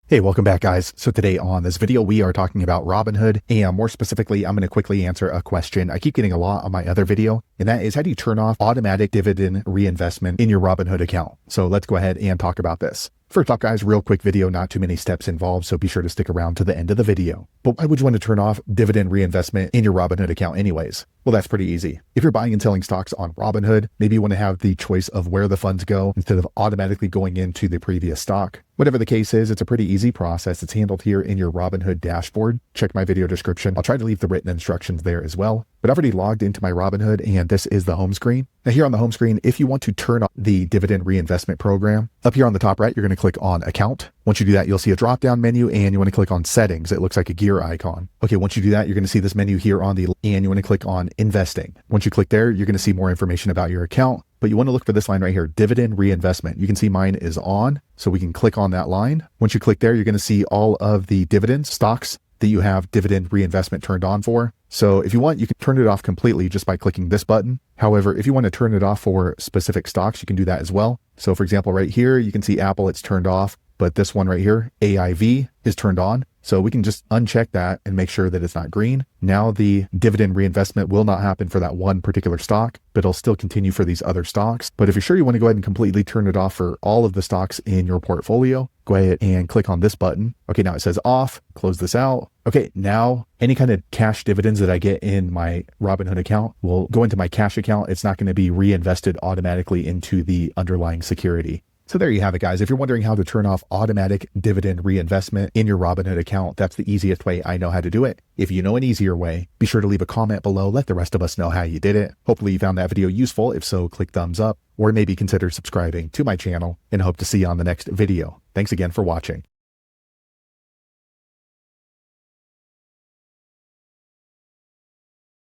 Hey, welcome back guys. So today on this video, we are talking about Robinhood, and more specifically, I'm going to quickly answer a question I keep getting a lot on my other video, and that is, how do you turn off automatic dividend reinvestment in your Robinhood account? So let's go ahead and talk about this. First off guys, real quick video, not too many steps involved, so be sure to stick around to the end of the video. But why would you want to turn off dividend reinvestment in your Robinhood account anyways? Well, that's pretty easy. If you're buying and selling stocks on Robinhood, maybe you want to have the choice of where the funds go instead of automatically going into the previous stock. Whatever the case is, it's a pretty easy process. It's handled here in your Robinhood dashboard. Check my video description. I'll try to leave the written instructions there as well. But I've already logged into my Robinhood, and this is the home screen. Now here on the home screen, if you want to turn on the dividend reinvestment program, up here on the top right, you're going to click on account. Once you do that, you'll see a drop-down menu, and you want to click on settings. It looks like a gear icon. Okay, once you do that, you're going to see this menu here on the, and you want to click on investing. Once you click there, you're going to see more information about your account, but you want to look for this line right here, dividend reinvestment. You can see mine is on, so we can click on that line. Once you click there, you're going to see all of the dividend stocks that you have dividend reinvestment turned on for. So if you want, you can turn it off completely just by clicking this button. However, if you want to turn it off for specific stocks, you can do that as well. So for example, right here, you can see Apple, it's turned off, but this one right here, AIV, is turned on. So we can just uncheck that and make sure that it's not green. Now the dividend reinvestment will not happen for that one particular stock, but it'll still continue for these other stocks. But if you're sure you want to go ahead and completely turn it off for all of the stocks in your portfolio, go ahead and click on this button. Okay, now it says off, close this out. Okay, now any kind of cash dividends that I get in my Robinhood account will go into my cash account. It's not going to be reinvested automatically into the underlying security. So there you have it, guys. If you're wondering how to turn off automatic dividend reinvestment in your Robinhood account, that's the easiest way I know how to do it. If you know an easier way, be sure to leave a comment below. Let the rest of us know how you did it. Hopefully you found that video useful. If so, click thumbs up, or maybe consider subscribing to my channel, and hope to see you on the next video. Thanks again for watching.